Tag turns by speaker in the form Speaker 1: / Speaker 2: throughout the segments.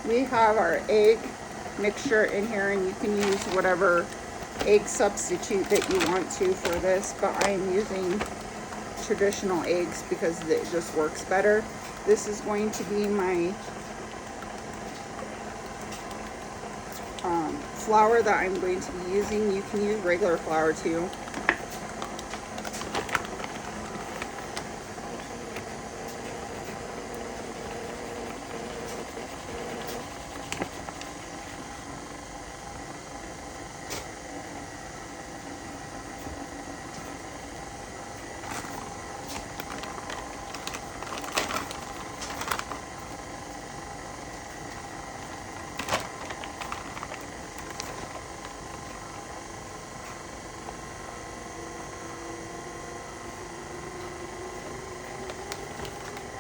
Speaker 1: We have our egg mixture in here, and you can use whatever egg substitute that you want to for this, but I'm using traditional eggs because it just works better. This is going to be my flour that I'm going to be using. You can use regular flour too.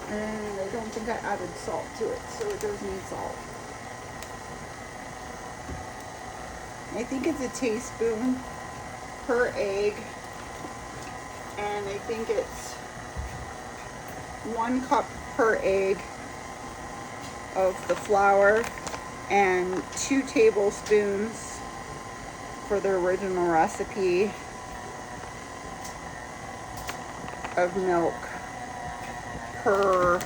Speaker 1: And I don't think I added salt to it, so it does need salt. I think it's a teaspoon per egg, and I think it's 1 cup per egg of the flour and 2 tablespoons for the original recipe of milk per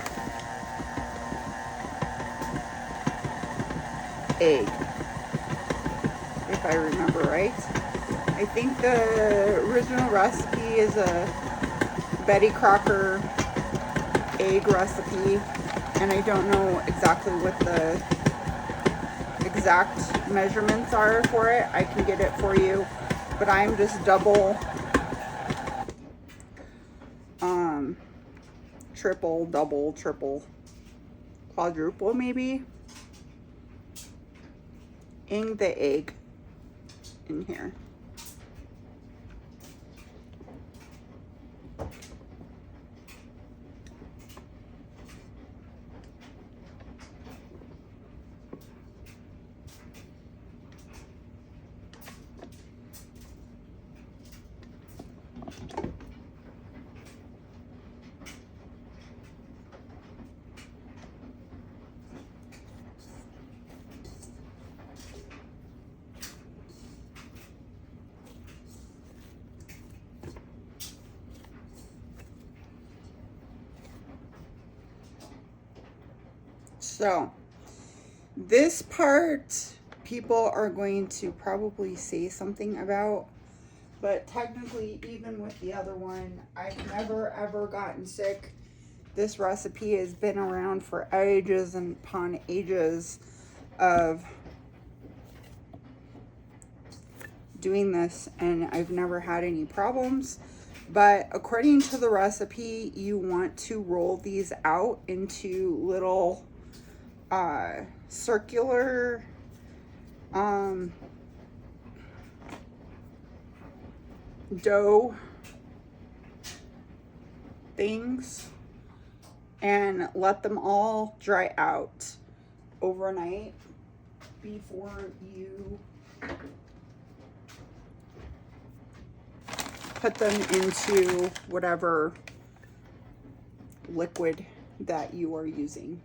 Speaker 1: egg, if I remember right. I think the original recipe is a Betty Crocker egg recipe, and I don't know exactly what the exact measurements are for it. I can get it for you, but I'm just triple, double, triple, quadruple maybe in the egg in here. So this part people are going to probably say something about, but technically even with the other one, I've never ever gotten sick. This recipe has been around for ages and upon ages of doing this, and I've never had any problems. But according to the recipe, you want to roll these out into little circular dough things and let them all dry out overnight before you put them into whatever liquid that you are using.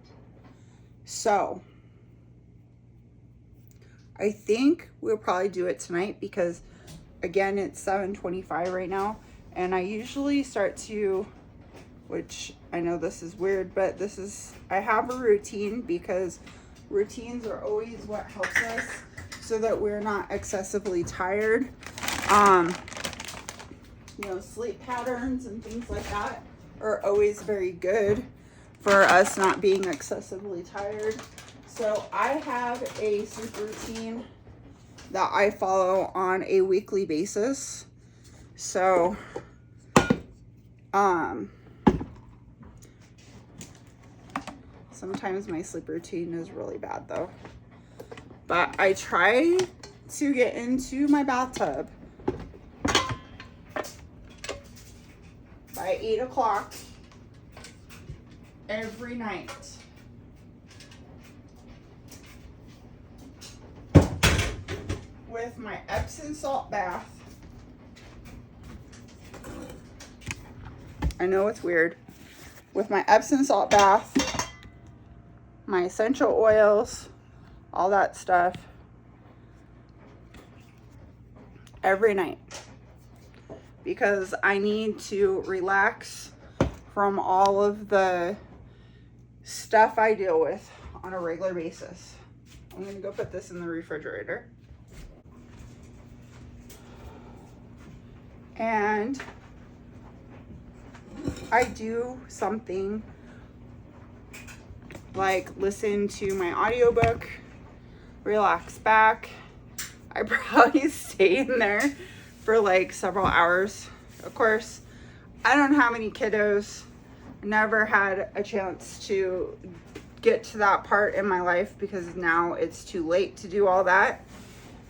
Speaker 1: So I think we'll probably do it tonight because again, it's 7:25 right now, and I usually start to, which I know this is weird, but I have a routine because routines are always what helps us so that we're not excessively tired. Sleep patterns and things like that are always very good for us not being excessively tired. So I have a sleep routine that I follow on a weekly basis. So, sometimes my sleep routine is really bad though. But I try to get into my bathtub by 8 o'clock every night. With my Epsom salt bath. I know it's weird. With my Epsom salt bath, my essential oils, all that stuff every night because I need to relax from all of the stuff I deal with on a regular basis. I'm gonna go put this in the refrigerator. And I do something like listen to my audiobook, relax back. I probably stay in there for like several hours. Of course, I don't have any kiddos. Never had a chance to get to that part in my life because now it's too late to do all that.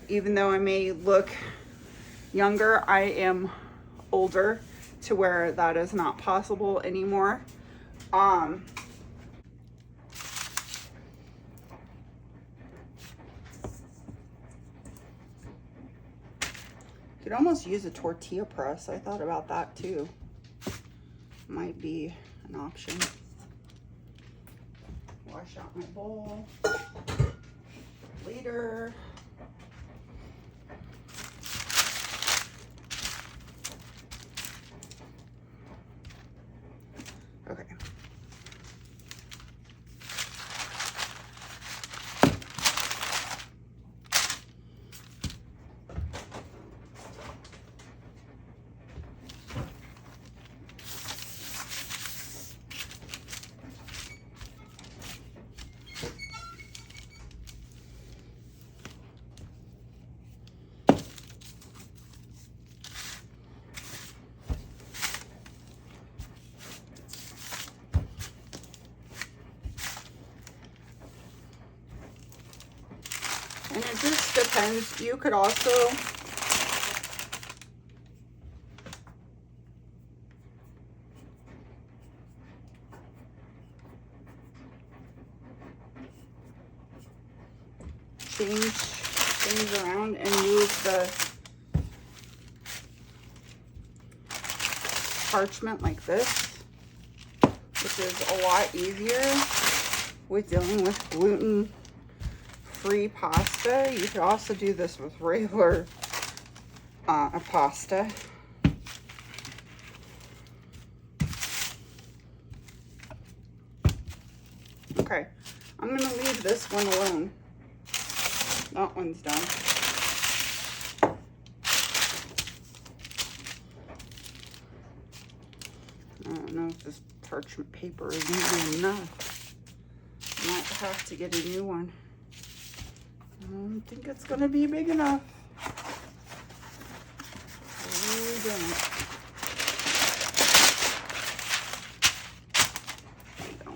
Speaker 1: Even though I may look younger, I am older to where that is not possible anymore. Could almost use a tortilla press. I thought about that too. Might be an option. Wash out my bowl later. Okay. And it just depends. You could also change things around and move the parchment like this, which is a lot easier with dealing with gluten-free pasta. You could also do this with regular pasta. Okay, I'm gonna leave this one alone. That one's done. I don't know if this parchment paper is gonna be enough. Might have to get a new one. I don't think it's gonna be big enough. I really don't. There you go.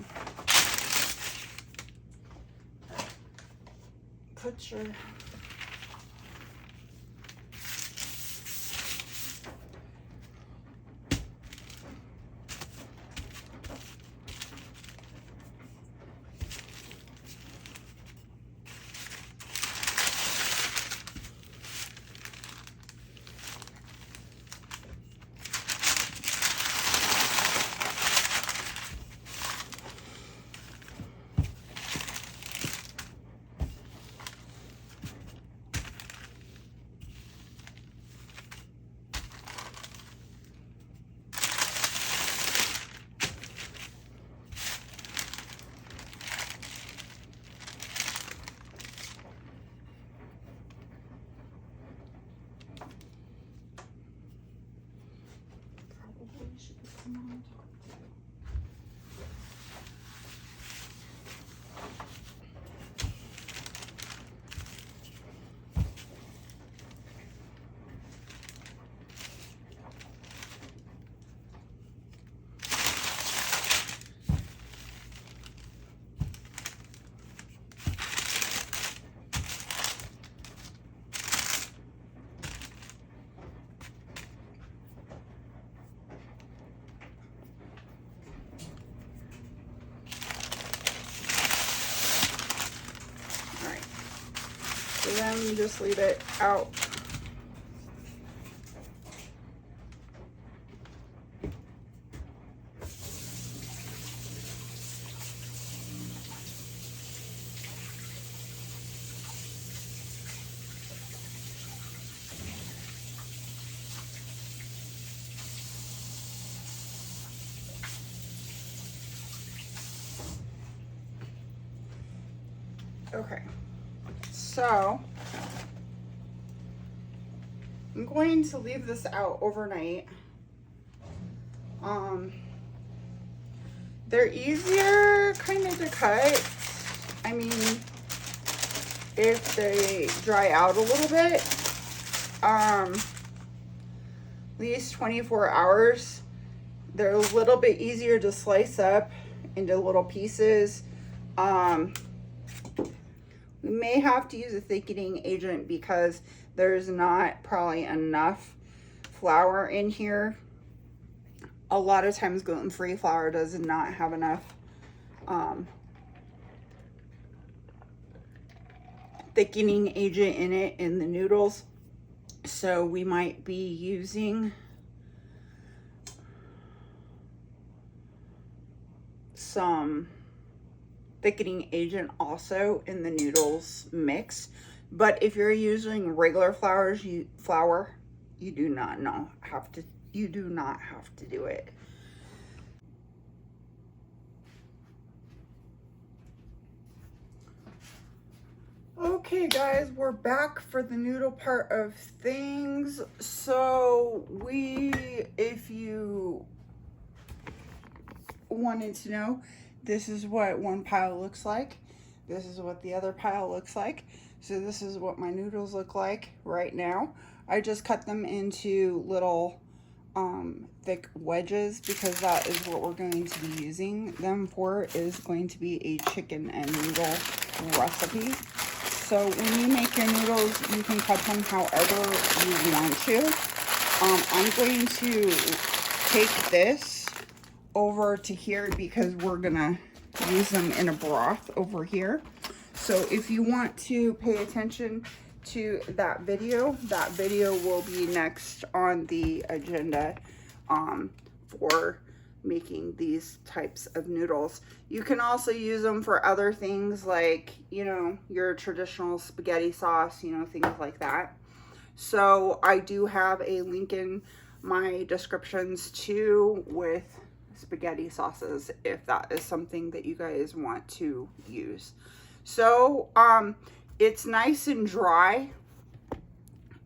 Speaker 1: Put your so then you just leave it out. Okay, so I'm going to leave this out overnight. They're easier kind of to cut. I mean, if they dry out a little bit, at least 24 hours, they're a little bit easier to slice up into little pieces. We may have to use a thickening agent because there's not probably enough flour in here. A lot of times gluten-free flour does not have enough thickening agent in it in the noodles. So we might be using some thickening agent also in the noodles mix. But if you're using regular flour, you do not have to do it. Okay guys, we're back for the noodle part of things. So if you wanted to know, this is what one pile looks like. This is what the other pile looks like. So this is what my noodles look like right now. I just cut them into little thick wedges because that is what we're going to be using them for, is going to be a chicken and noodle recipe. So when you make your noodles, you can cut them however you want to. I'm going to take this over to here because we're gonna use them in a broth over here. So if you want to pay attention to that video will be next on the agenda for making these types of noodles. You can also use them for other things like, you know, your traditional spaghetti sauce, you know, things like that. So I do have a link in my descriptions too with spaghetti sauces if that is something that you guys want to use. So it's nice and dry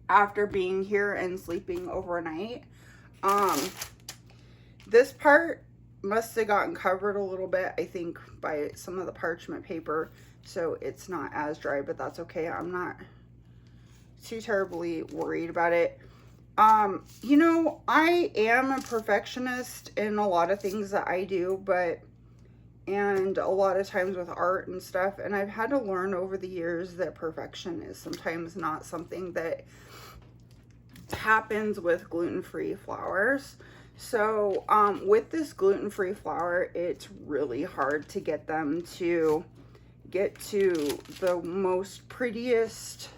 Speaker 1: after being here and sleeping overnight. This part must have gotten covered a little bit, I think, by some of the parchment paper, so it's not as dry, but that's okay. I'm not too terribly worried about it. You know, I am a perfectionist in a lot of things that I do, and a lot of times with art and stuff, and I've had to learn over the years that perfection is sometimes not something that happens with gluten-free flours. So with this gluten-free flour, it's really hard to get them to get to the most prettiest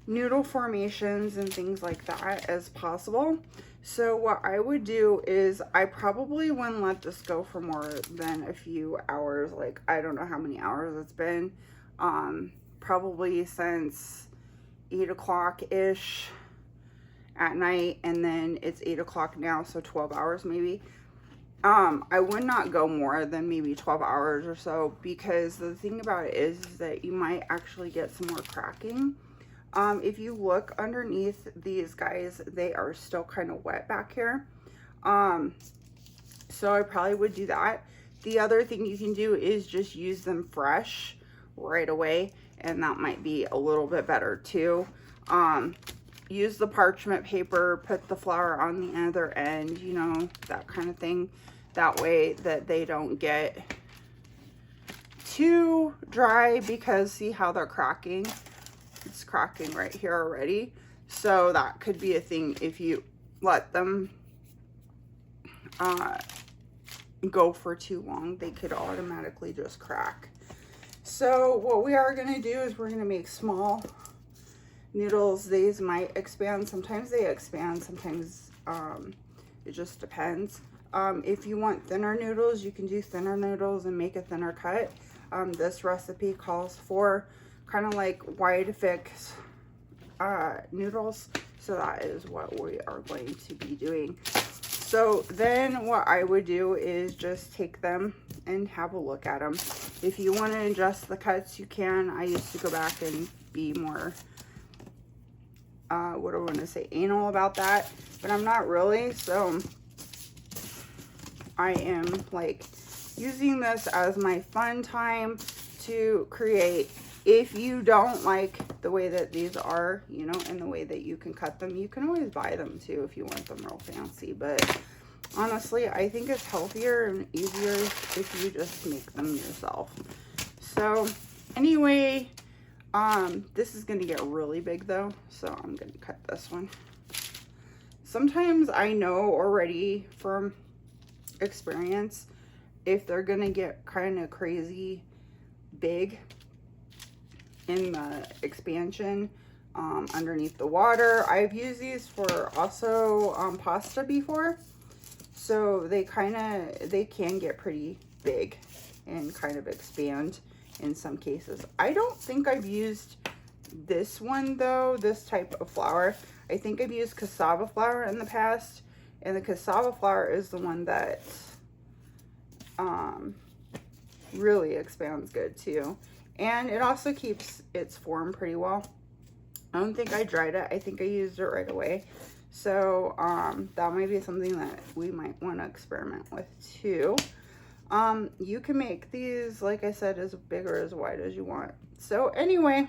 Speaker 1: noodle formations and things like that as possible. So what I would do is I probably wouldn't let this go for more than a few hours. Like, I don't know how many hours it's been, probably since 8 o'clock ish at night, and then it's 8 o'clock now, so 12 hours maybe. I would not go more than maybe 12 hours or so, because the thing about it is that you might actually get some more cracking. If you look underneath these guys, they are still kind of wet back here. So I probably would do that. The other thing you can do is just use them fresh right away, and that might be a little bit better too. Use the parchment paper, put the flour on the other end, you know, that kind of thing. That way that they don't get too dry, because see how they're cracking? It's cracking right here already. So that could be a thing if you let them go for too long. They could automatically just crack. So what we are going to do is we're going to make small noodles. These might expand. Sometimes they expand. Sometimes it just depends. If you want thinner noodles, you can do thinner noodles and make a thinner cut. This recipe calls for kind of like wide fix noodles, so that is what we are going to be doing. So then what I would do is just take them and have a look at them. If you want to adjust the cuts, you can. I used to go back and be more, what do I want to say, anal about that, but I'm not really. So I am like using this as my fun time to create. If you don't like the way that these are, you know, and the way that you can cut them, you can always buy them too if you want them real fancy. But honestly, I think it's healthier and easier if you just make them yourself. So anyway, this is going to get really big though, so I'm going to cut this one. Sometimes I know already from experience if they're going to get kind of crazy big in the expansion underneath the water. I've used these for also pasta before, so they can get pretty big and kind of expand in some cases. I don't think I've used this one though, this type of flour. I think I've used cassava flour in the past, and the cassava flour is the one that really expands good too. And it also keeps its form pretty well. I don't think I dried it. I think I used it right away. So that might be something that we might want to experiment with too. You can make these, like I said, as big or as wide as you want. So anyway,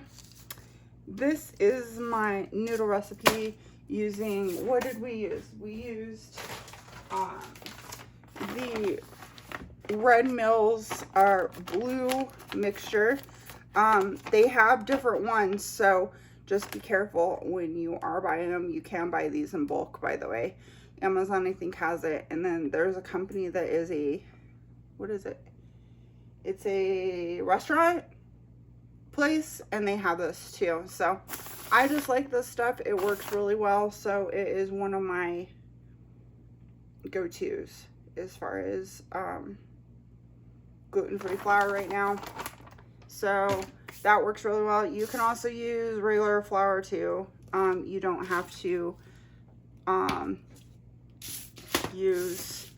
Speaker 1: this is my noodle recipe using, what did we use? We used the Red Mills blue mixture. They have different ones, so just be careful when you are buying them. You can buy these in bulk, by the way. Amazon, I think, has it. And then there's a company that is a, what is it? It's a restaurant place, and they have this too. So I just like this stuff. It works really well. So it is one of my go-tos as far as gluten-free flour right now. So that works really well. You can also use regular flour too. You don't have to use,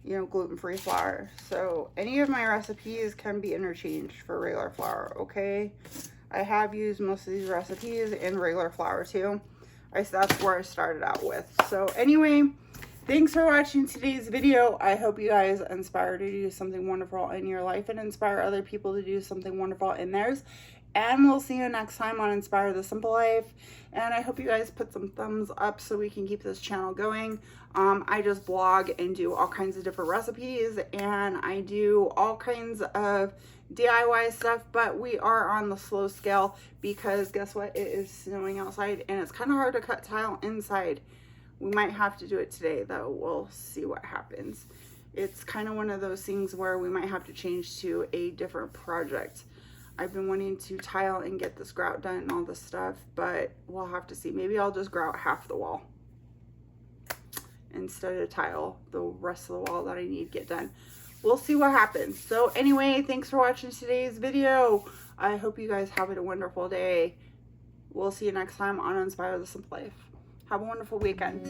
Speaker 1: you know, gluten-free flour. So any of my recipes can be interchanged for regular flour, okay? I have used most of these recipes in regular flour too. That's where I started out with. So anyway, thanks for watching today's video. I hope you guys inspire to do something wonderful in your life and inspire other people to do something wonderful in theirs. And we'll see you next time on Inspire the Simple Life. And I hope you guys put some thumbs up so we can keep this channel going. I just blog and do all kinds of different recipes, and I do all kinds of DIY stuff, but we are on the slow scale because guess what? It is snowing outside and it's kind of hard to cut tile inside. We might have to do it today though. We'll see what happens. It's kind of one of those things where we might have to change to a different project. I've been wanting to tile and get this grout done and all this stuff, but we'll have to see. Maybe I'll just grout half the wall instead of tile the rest of the wall that I need to get done. We'll see what happens. So anyway, thanks for watching today's video. I hope you guys have a wonderful day. We'll see you next time on Inspire the Simple Life. Have a wonderful weekend.